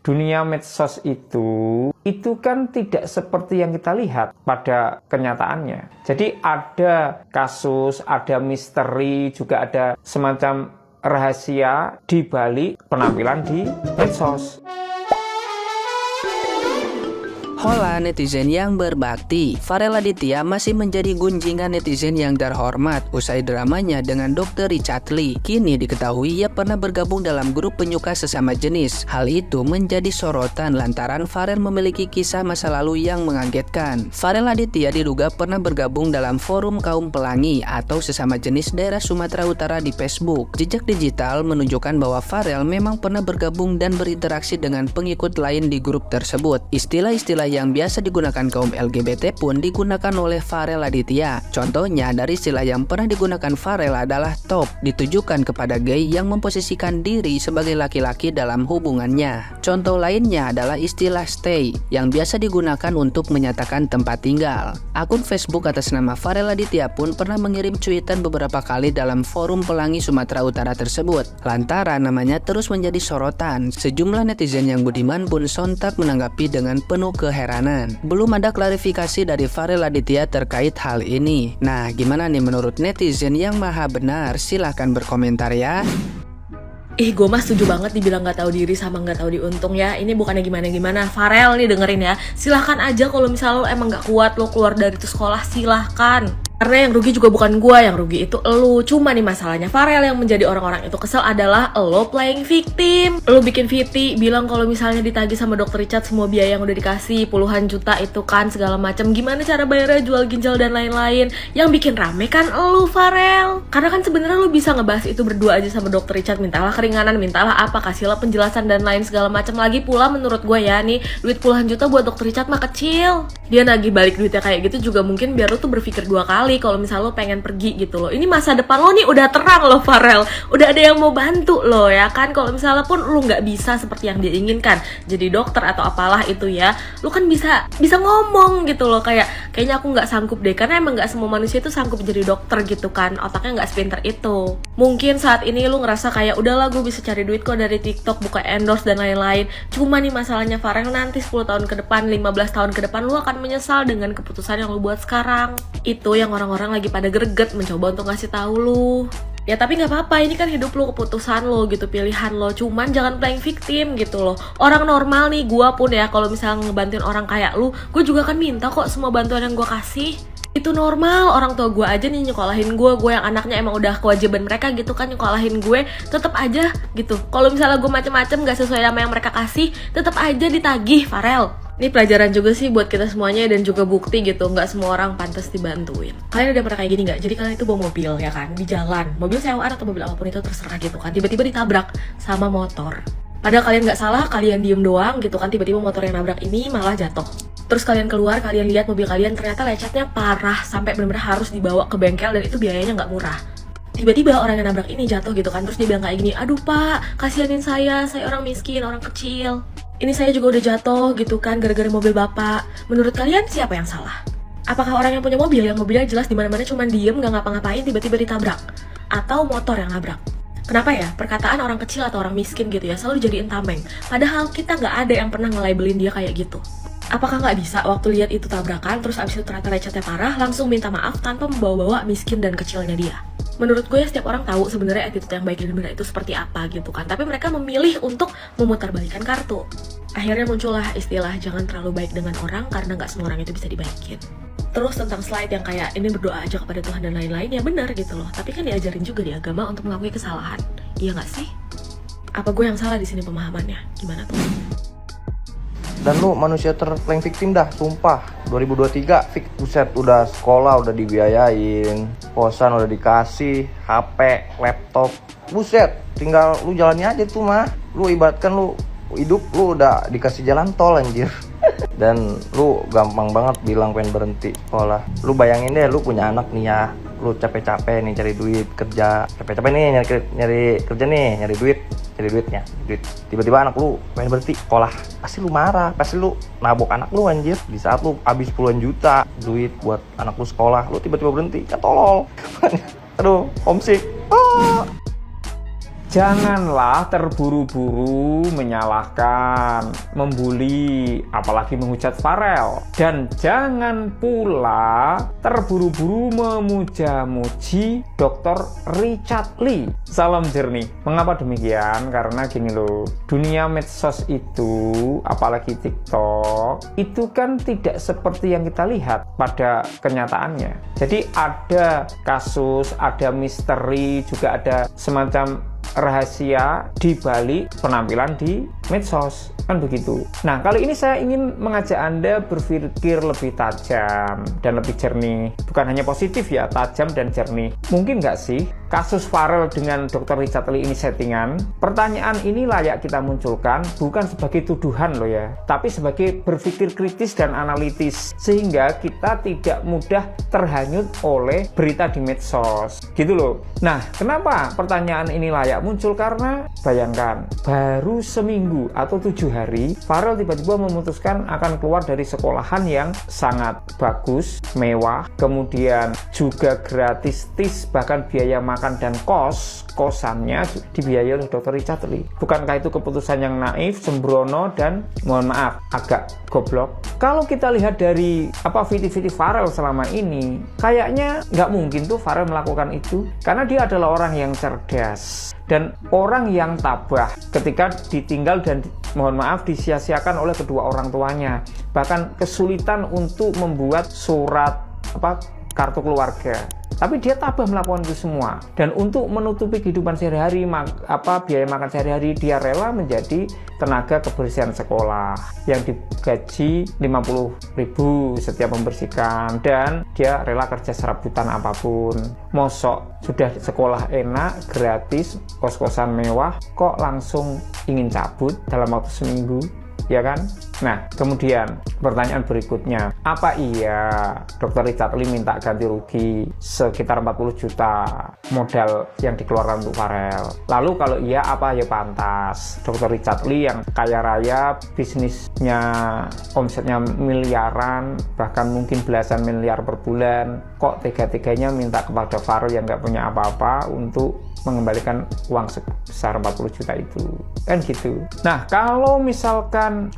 Dunia medsos itu kan tidak seperti yang kita lihat pada kenyataannya. Jadi ada kasus, ada misteri, juga ada semacam rahasia di balik penampilan di medsos. Hola netizen yang berbakti, Farel Aditya masih menjadi gunjingan netizen yang terhormat usai dramanya dengan Dr. Richard Lee. Kini diketahui ia pernah bergabung dalam grup penyuka sesama jenis. Hal itu menjadi sorotan lantaran Farel memiliki kisah masa lalu yang mengagetkan. Farel Aditya diduga pernah bergabung dalam forum kaum pelangi atau sesama jenis daerah Sumatera Utara di Facebook. Jejak digital menunjukkan bahwa Farel memang pernah bergabung dan berinteraksi dengan pengikut lain di grup tersebut. Istilah-istilah yang biasa digunakan kaum LGBT pun digunakan oleh Farel Aditya. Contohnya dari istilah yang pernah digunakan Farel adalah top, ditujukan kepada gay yang memposisikan diri sebagai laki-laki dalam hubungannya. Contoh lainnya adalah istilah stay yang biasa digunakan untuk menyatakan tempat tinggal. Akun Facebook atas nama Farel Aditya pun pernah mengirim cuitan beberapa kali dalam forum pelangi Sumatera Utara tersebut. Lantaran namanya terus menjadi sorotan, sejumlah netizen yang budiman pun sontak menanggapi dengan penuh keheranan. Belum ada klarifikasi dari Farel Aditya terkait hal ini. Nah, gimana nih menurut netizen yang maha benar? Silahkan berkomentar ya. Gue mah setuju banget dibilang gak tahu diri sama gak tahu diuntung ya. Ini bukannya gimana-gimana. Farel nih dengerin ya. Silahkan aja kalau misalnya lo emang gak kuat lo keluar dari itu sekolah, silahkan. Karena yang rugi juga bukan gue, yang rugi itu elu. Cuma nih masalahnya Farel yang menjadi orang-orang itu kesel adalah lo playing victim. Lo bikin VT, bilang kalau misalnya ditagih sama Dr. Richard semua biaya yang udah dikasih, puluhan juta itu kan segala macam. Gimana cara bayarnya, jual ginjal dan lain-lain. Yang bikin rame kan lo Farel. Karena kan sebenarnya lo bisa ngebahas itu berdua aja sama Dr. Richard. Mintalah keringanan, mintalah apa, kasihlah penjelasan dan lain segala macam. Lagi pula menurut gue ya nih, duit puluhan juta buat Dr. Richard mah kecil. Dia nagih balik duitnya kayak gitu juga mungkin biar lo tuh berpikir dua kali kalau misalnya lo pengen pergi gitu loh. Ini masa depan lo nih udah terang loh Farel, udah ada yang mau bantu lo ya kan. Kalau misalnya pun lo nggak bisa seperti yang dia inginkan jadi dokter atau apalah itu ya, lo kan bisa ngomong gitu loh, kayaknya aku nggak sanggup deh, karena emang nggak semua manusia itu sanggup jadi dokter gitu kan, otaknya nggak sepinter itu. Mungkin saat ini lo ngerasa kayak udahlah gue bisa cari duit kok dari TikTok, buka endorse dan lain-lain. Cuma nih masalahnya Farel, nanti 10 tahun ke depan, 15 tahun ke depan lo akan menyesal dengan keputusan yang lo buat sekarang. Itu yang orang-orang lagi pada greget mencoba untuk ngasih tahu lu. Ya tapi nggak apa-apa, ini kan hidup lu, keputusan lo gitu, pilihan lo. Cuman jangan playing victim gitu loh. Orang normal nih, gua pun ya kalau misalnya ngebantuin orang kayak lu, gue juga kan minta kok semua bantuan yang gue kasih. Itu normal, orang tua gue aja nih nyekolahin gue yang anaknya emang udah kewajiban mereka gitu kan nyekolahin gue, tetep aja gitu. Kalau misalnya gue macem-macem gak sesuai sama yang mereka kasih, tetep aja ditagih Farel. Ini pelajaran juga sih buat kita semuanya dan juga bukti gitu, nggak semua orang pantas dibantuin. Kalian udah pernah kayak gini nggak? Jadi kalian itu bawa mobil ya kan, di jalan, mobil sewaan atau mobil apapun itu terserah gitu kan, tiba-tiba ditabrak sama motor. Padahal kalian nggak salah, kalian diem doang gitu kan, tiba-tiba motor yang nabrak ini malah jatuh. Terus kalian keluar, kalian lihat mobil kalian ternyata lecetnya parah sampai benar-benar harus dibawa ke bengkel dan itu biayanya nggak murah. Tiba-tiba orang yang nabrak ini jatuh gitu kan, terus dia bilang kayak gini, aduh pak, kasihanin saya orang miskin, orang kecil. Ini saya juga udah jatuh gitu kan gara-gara mobil bapak. Menurut kalian siapa yang salah? Apakah orang yang punya mobil yang mobilnya jelas di mana-mana cuma diem nggak ngapa-ngapain tiba-tiba ditabrak? Atau motor yang nabrak? Kenapa ya perkataan orang kecil atau orang miskin gitu ya selalu jadiin tameng? Padahal kita nggak ada yang pernah nge-labelin dia kayak gitu. Apakah nggak bisa waktu lihat itu tabrakan terus abis itu ternyata lecetnya parah langsung minta maaf tanpa membawa-bawa miskin dan kecilnya dia? Menurut gue ya setiap orang tahu sebenarnya attitude yang baik dan benar itu seperti apa gitu kan. Tapi mereka memilih untuk memutarbalikkan kartu. Akhirnya muncullah istilah jangan terlalu baik dengan orang karena nggak semua orang itu bisa dibaikin. Terus tentang slide yang kayak ini berdoa aja kepada Tuhan dan lain-lain, ya benar gitu loh. Tapi kan diajarin juga di agama untuk mengakui kesalahan. Iya nggak sih? Apa gue yang salah di sini pemahamannya? Gimana tuh? Dan lu manusia terplaying victim dah, sumpah. 2023 fix, buset, udah sekolah udah dibiayain, kosan udah dikasih, HP, laptop, buset, tinggal lu jalani aja tuh mah. Lu ibaratkan lu hidup lu udah dikasih jalan tol anjir. Dan lu gampang banget bilang pengen berhenti sekolah. Lu bayangin deh, lu punya anak nih ya, lu capek-capek nih cari duit kerja, capek-capek nih nyari kerja nih, nyari duitnya. Tiba-tiba anak lu pengen berhenti sekolah, pasti lu marah, pasti lu nabok anak lu anjir. Di saat lu habis puluhan juta duit buat anak lu sekolah, lu tiba-tiba berhenti, kan tolol. Aduh, homesick. Janganlah terburu-buru menyalahkan, membuli, apalagi menghujat Farel. Dan jangan pula terburu-buru memuja-muji Dr. Richard Lee. Salam jernih. Mengapa demikian? Karena gini loh, dunia medsos itu, apalagi TikTok, itu kan tidak seperti yang kita lihat pada kenyataannya. Jadi ada kasus, ada misteri, juga ada semacam rahasia di balik penampilan di medsos, kan begitu. Nah, kali ini saya ingin mengajak Anda berpikir lebih tajam dan lebih jernih. Bukan hanya positif ya, tajam dan jernih. Mungkin nggak sih kasus Farel dengan Dr. Richard Lee ini settingan? Pertanyaan ini layak kita munculkan bukan sebagai tuduhan loh ya, tapi sebagai berpikir kritis dan analitis, sehingga kita tidak mudah terhanyut oleh berita di medsos, gitu loh. Nah, kenapa pertanyaan ini layak muncul? Karena bayangkan, baru seminggu atau 7 hari, Farel tiba-tiba memutuskan akan keluar dari sekolahan yang sangat bagus, mewah, kemudian juga gratis, bahkan biaya makan dan kosannya dibiayai oleh Dr. Richard Lee. Bukankah itu keputusan yang naif, sembrono, dan mohon maaf, agak goblok? Kalau kita lihat dari video-video Farel selama ini, kayaknya nggak mungkin tuh Farel melakukan itu, karena dia adalah orang yang cerdas dan orang yang tabah ketika ditinggal dan mohon maaf disia-siakan oleh kedua orang tuanya, bahkan kesulitan untuk membuat surat kartu keluarga. Tapi dia tabah melakukan itu semua, dan untuk menutupi kehidupan sehari-hari, biaya makan sehari-hari, dia rela menjadi tenaga kebersihan sekolah yang digaji 50.000 setiap membersihkan, dan dia rela kerja serabutan apapun. Mosok sudah sekolah enak, gratis, kos-kosan mewah, kok langsung ingin cabut dalam waktu seminggu? Ya kan? Nah, kemudian pertanyaan berikutnya, apa iya Dr. Richard Lee minta ganti rugi sekitar 40 juta modal yang dikeluarkan untuk Farel? Lalu kalau iya, apa ya pantas Dr. Richard Lee yang kaya raya, bisnisnya omsetnya miliaran, bahkan mungkin belasan miliar per bulan, kok tega-teganya minta kepada Farel yang nggak punya apa-apa untuk mengembalikan uang sebesar 40 juta itu, kan gitu. Nah, kalau misalkan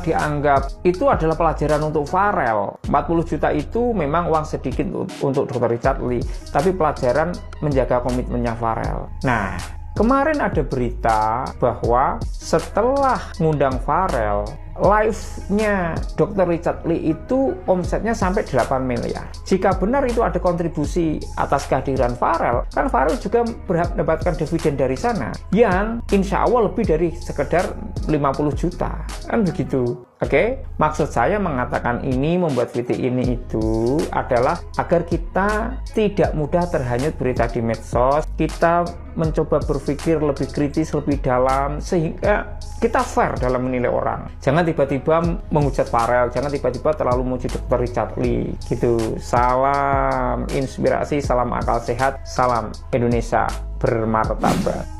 dianggap itu adalah pelajaran untuk Farel, 40 juta itu memang uang sedikit untuk Dr. Richard Lee, tapi pelajaran menjaga komitmennya Farel. Nah, kemarin ada berita bahwa setelah ngundang Farel, live-nya Dr. Richard Lee itu omsetnya sampai 8 miliar. Jika benar itu ada kontribusi atas kehadiran Farel, kan Farel juga berhak mendapatkan dividen dari sana, yang insya Allah lebih dari sekedar 50 juta. Kan begitu. Oke, maksud saya mengatakan ini, membuat video ini itu adalah agar kita tidak mudah terhanyut berita di medsos. Kita mencoba berpikir lebih kritis, lebih dalam, sehingga kita fair dalam menilai orang. Jangan tiba-tiba menghujat Farel, jangan tiba-tiba terlalu memuji Dr. Richard Lee, gitu. Salam inspirasi, salam akal sehat, salam Indonesia bermartabat.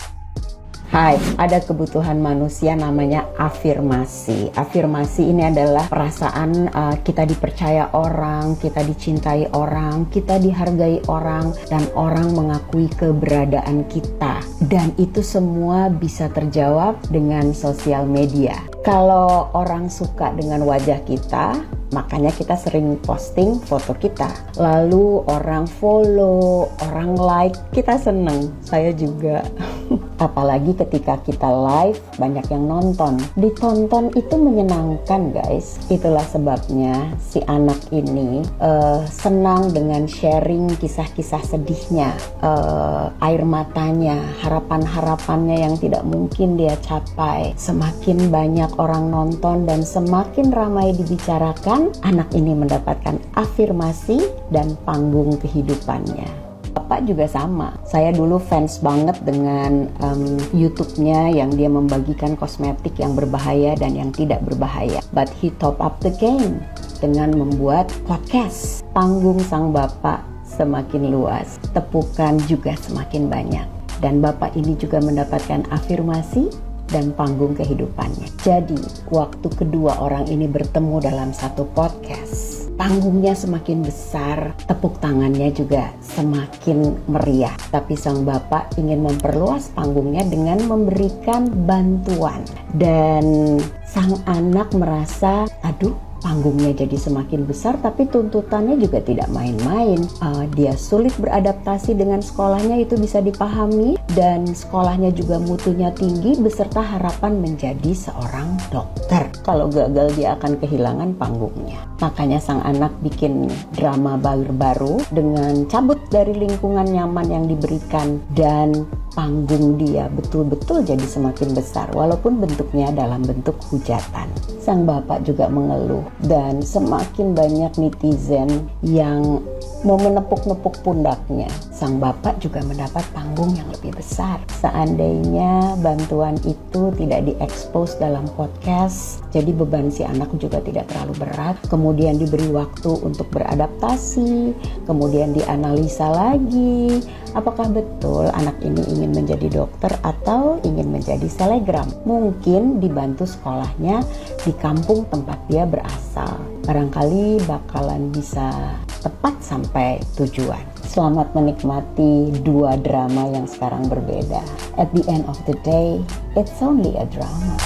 Hai, ada kebutuhan manusia namanya afirmasi. Afirmasi ini adalah perasaan kita dipercaya orang, kita dicintai orang, kita dihargai orang, dan orang mengakui keberadaan kita. Dan itu semua bisa terjawab dengan sosial media. Kalau orang suka dengan wajah kita, makanya kita sering posting foto kita. Lalu orang follow, orang like, kita seneng. Saya juga. Apalagi ketika kita live, banyak yang nonton. Ditonton itu menyenangkan, guys. Itulah sebabnya si anak ini senang dengan sharing kisah-kisah sedihnya, air matanya, harapan-harapannya yang tidak mungkin dia capai. Semakin banyak orang nonton dan semakin ramai dibicarakan, anak ini mendapatkan afirmasi dan panggung kehidupannya. Bapak juga sama. Saya dulu fans banget dengan YouTube-nya yang dia membagikan kosmetik yang berbahaya dan yang tidak berbahaya. But he top up the game dengan membuat podcast. Panggung sang bapak semakin luas, tepukan juga semakin banyak. Dan bapak ini juga mendapatkan afirmasi dan panggung kehidupannya. Jadi, waktu kedua orang ini bertemu dalam satu podcast, panggungnya semakin besar, tepuk tangannya juga semakin meriah. Tapi sang bapak ingin memperluas panggungnya dengan memberikan bantuan. Dan sang anak merasa, aduh, panggungnya jadi semakin besar, tapi tuntutannya juga tidak main-main. Dia sulit beradaptasi dengan sekolahnya, itu bisa dipahami, dan sekolahnya juga mutunya tinggi beserta harapan menjadi seorang dokter. Kalau gagal dia akan kehilangan panggungnya. Makanya sang anak bikin drama baru dengan cabut dari lingkungan nyaman yang diberikan, dan panggung dia betul-betul jadi semakin besar walaupun bentuknya dalam bentuk hujatan. Sang bapak juga mengeluh dan semakin banyak netizen yang mau menepuk-nepuk pundaknya. Sang bapak juga mendapat panggung yang lebih besar. Seandainya bantuan itu tidak diekspos dalam podcast, jadi beban si anak juga tidak terlalu berat. Kemudian diberi waktu untuk beradaptasi, kemudian dianalisa lagi. Apakah betul anak ini ingin menjadi dokter atau ingin menjadi selegram? Mungkin dibantu sekolahnya di kampung tempat dia berasal. Barangkali bakalan bisa tepat sampai tujuan. Selamat menikmati dua drama yang sekarang berbeda. At the end of the day, it's only a drama.